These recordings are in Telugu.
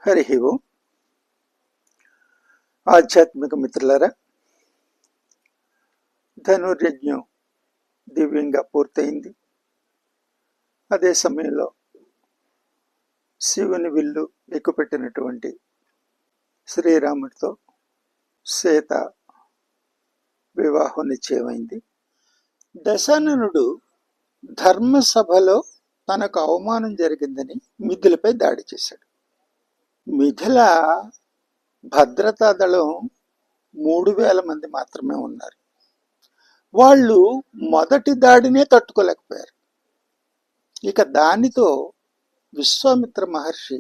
హరి ఓం. ఆధ్యాత్మిక మిత్రులారా, ధనుర్యజ్ఞం దివ్యంగా పూర్తయింది. అదే సమయంలో శివుని విల్లు ఎక్కుపెట్టినటువంటి శ్రీరాముడితో సీత వివాహం నిశ్చయమైంది. దశాననుడు ధర్మసభలో తనకు అవమానం జరిగిందని మిథిలపై దాడి చేశాడు. మిథిల భద్రతా దళం 3000 మంది మాత్రమే ఉన్నారు. వాళ్ళు మొదటి దాడినే తట్టుకోలేకపోయారు. ఇక దానితో విశ్వామిత్ర మహర్షి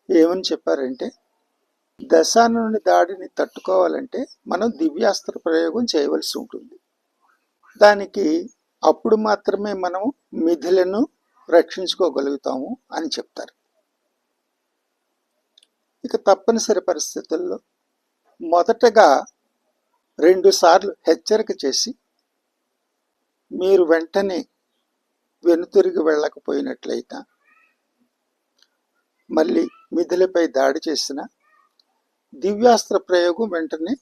ఏమని చెప్పారంటే, దశాననుని దాడిని తట్టుకోవాలంటే మనం దివ్యాస్త్ర ప్రయోగం చేయవలసి ఉంటుంది. దానికి అప్పుడు మాత్రమే మనం మిథిలను రక్షించుకోగలుగుతాము అని చెప్తారు. ఇక తప్పనిసరి పరిస్థితుల్లో మొదటగా 2 సార్లు హెచ్చరిక చేసి, మీరు వెంటనే వెనుతిరిగి వెళ్ళకపోయినట్లయితే మళ్ళీ మిథిలపై దాడి చేసిన దివ్యాస్త్ర ప్రయోగం వెంటనే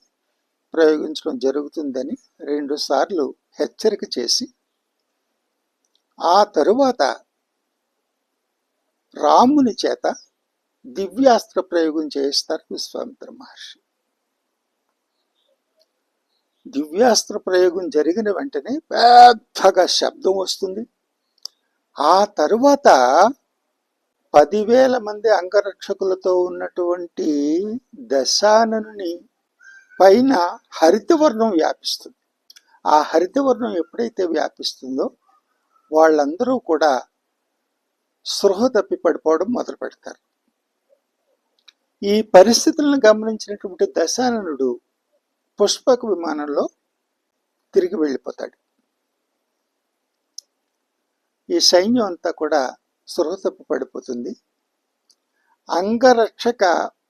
ప్రయోగించడం జరుగుతుందని 2 సార్లు హెచ్చరిక చేసి, ఆ తరువాత రాముని చేత దివ్యాస్త్ర ప్రయోగం చేయిస్తారు విశ్వామిత్ర మహర్షి. దివ్యాస్త్ర ప్రయోగం జరిగిన వెంటనే పెద్దగా శబ్దం వస్తుంది. ఆ తరువాత 10,000 మంది అంగరక్షకులతో ఉన్నటువంటి దశాననుని పైన హరితవర్ణం వ్యాపిస్తుంది. ఆ హరితవర్ణం ఎప్పుడైతే వ్యాపిస్తుందో వాళ్ళందరూ కూడా స్పృహ తప్పి పడిపోవడం మొదలు పెడతారు. ఈ పరిస్థితులను గమనించినటువంటి దశాననుడు పుష్పక విమానంలో తిరిగి వెళ్ళిపోతాడు. ఈ సైన్యం అంతా కూడా స్పృహ తప్పి పడిపోతుంది. అంగరక్షక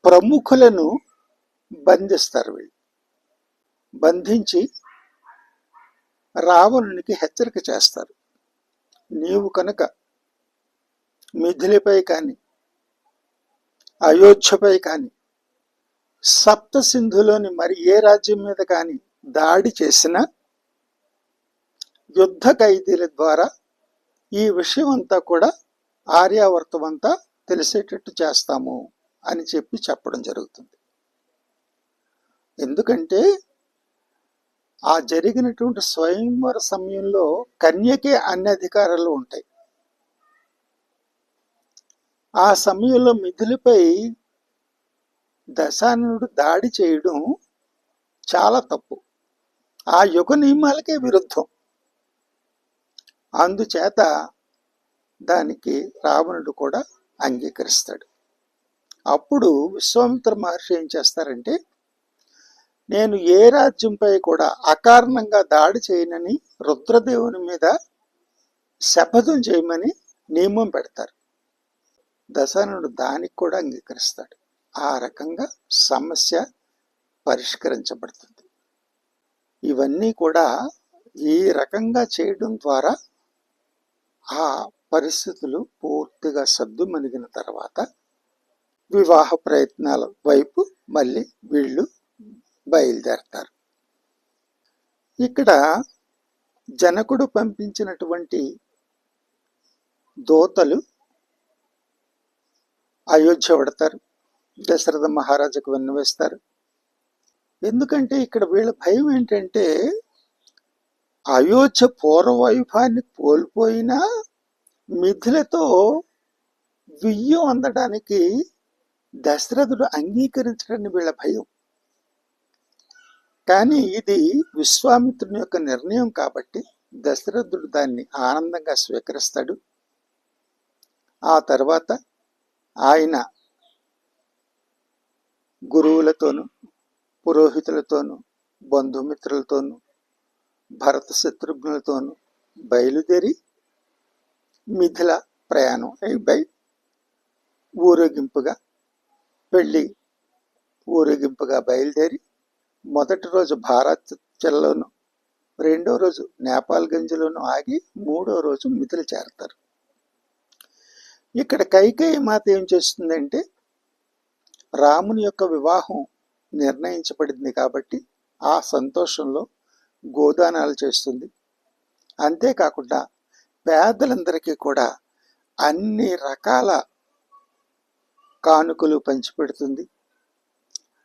ప్రముఖులను బంధిస్తారు. వీళ్ళు బంధించి రావణునికి హెచ్చరిక చేస్తారు. నీవు కనుక మిథిలపై కానీ అయోధ్యపై కానీ సప్త సింధులోని మరి ఏ రాజ్యం మీద కానీ దాడి చేసిన యుద్ధ ఖైదీల ద్వారా ఈ విషయం అంతా కూడా ఆర్యావర్తం అంతా తెలిసేటట్టు చేస్తాము అని చెప్పడం జరుగుతుంది. ఎందుకంటే ఆ జరిగినటువంటి స్వయంవర సమయంలో కన్యకే అన్ని అధికారాలు ఉంటాయి. ఆ సమయంలో మిథిలపై దశాననుడు దాడి చేయడం చాలా తప్పు, ఆ యుగ నియమాలకే విరుద్ధం. అందుచేత దానికి రావణుడు కూడా అంగీకరిస్తాడు. అప్పుడు విశ్వామిత్ర మహర్షి ఏం చేస్తారంటే, నేను ఏ రాజ్యంపై కూడా అకారణంగా దాడి చేయనని రుద్రదేవుని మీద శపథం చేయమని నియమం పెడతారు. దశాననుడు దానికి కూడా అంగీకరిస్తాడు. ఆ రకంగా సమస్య పరిష్కరించబడుతుంది. ఇవన్నీ కూడా ఈ రకంగా చేయడం ద్వారా ఆ పరిస్థితులు పూర్తిగా సద్దుమణిగిన తర్వాత వివాహ ప్రయత్నాల వైపు మళ్ళీ వీళ్ళు బయలుదేరతారు. ఇక్కడ జనకుడు పంపించినటువంటి దూతలు అయోధ్య పడతారు. దశరథ మహారాజుకు విన్నవిస్తారు. ఎందుకంటే ఇక్కడ వీళ్ళ భయం ఏంటంటే, అయోధ్య పూర్వవైభవాన్ని కోల్పోయినా మిథిలతో వియ్యం అందడానికి దశరథుడు అంగీకరించడని వీళ్ళ భయం. కానీ ఇది విశ్వామిత్రుని యొక్క నిర్ణయం కాబట్టి దశరథుడు దాన్ని ఆనందంగా స్వీకరిస్తాడు. ఆ తర్వాత ఆయన గురువులతోనూ పురోహితులతోనూ బంధుమిత్రులతోనూ భరత శత్రుఘ్నులతోనూ బయలుదేరి మిథిల ప్రయాణం అయిపోయి ఊరేగింపుగా పెళ్ళి ఊరేగింపుగా బయలుదేరి మొదటి రోజు భారత్లోను, రెండో రోజు నేపాల్గంజ్లోను ఆగి 3వ రోజు మిథిల చేరతారు. ఇక్కడ కైకేయి మాత ఏం చేస్తుందంటే, రాముని యొక్క వివాహం నిర్ణయించబడింది కాబట్టి ఆ సంతోషంలో గోదానాలు చేస్తుంది. అంతేకాకుండా పేదలందరికీ కూడా అన్ని రకాల కానుకలు పంచిపెడుతుంది.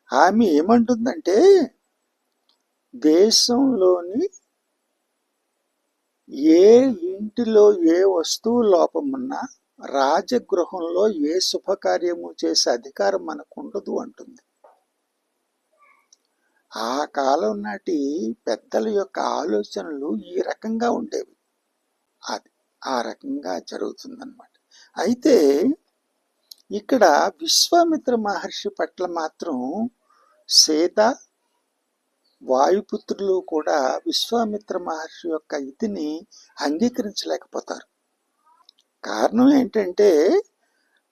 ఆమె ఏమంటుందంటే, దేశంలోని ఏ ఇంటిలో ఏ వస్తువు లోపమున్నా రాజగృహంలో ఏ శుభకార్యము చేసే అధికారం మనకు ఉండదు అంటుంది. ఆ కాలం నాటి పెద్దల యొక్క ఆలోచనలు ఈ రకంగా ఉండేవి. అది ఆ రకంగా జరుగుతుందన్నమాట. అయితే ఇక్కడ విశ్వామిత్ర మహర్షి పట్ల మాత్రం సీత, వాయుపుత్రులు కూడా విశ్వామిత్ర మహర్షి యొక్క ఇతిని అంగీకరించలేకపోతారు. కారణం ఏంటంటే,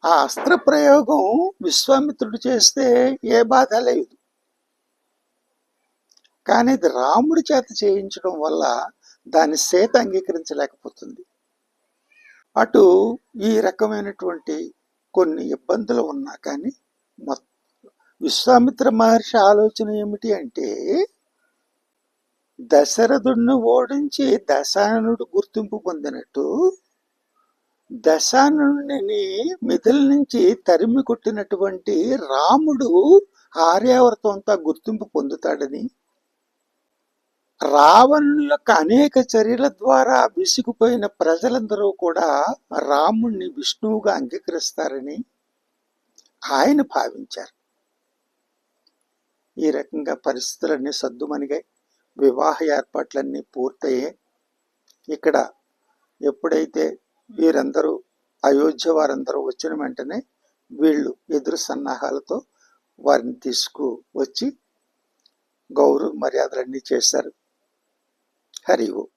ఆ అస్త్ర ప్రయోగం విశ్వామిత్రుడు చేస్తే ఏ బాధ లేదు, కానీ ఇది రాముడి చేత చేయించడం వల్ల దాన్ని సీత అంగీకరించలేకపోతుంది. అటు ఈ రకమైనటువంటి కొన్ని ఇబ్బందులు ఉన్నా కానీ విశ్వామిత్ర మహర్షి ఆలోచన ఏమిటి అంటే, దశరథుడిని ఓడించి దశాననుడు గుర్తింపు పొందినట్టు దశాననుడిని మిథిల నుంచి తరిమి కొట్టినటువంటి రాముడు ఆర్యావర్తంతో గుర్తింపు పొందుతాడని, రావణుని యొక్క అనేక చర్యల ద్వారా విసిగిపోయిన ప్రజలందరూ కూడా రాముణ్ణి విష్ణువుగా అంగీకరిస్తారని ఆయన భావించారు. ఈ రకంగా పరిస్థితులన్నీ సద్దుమణిగాయి. వివాహ ఏర్పాట్లన్నీ పూర్తయ్యాయి. ఇక్కడ ఎప్పుడైతే వీరందరూ అయోధ్య వారందరూ వచ్చిన వెంటనే వీళ్ళు ఎదురు సన్నాహాలతో వారిని తీసుకువచ్చి గౌరవ మర్యాదలన్నీ చేశారు. హరి ఓం.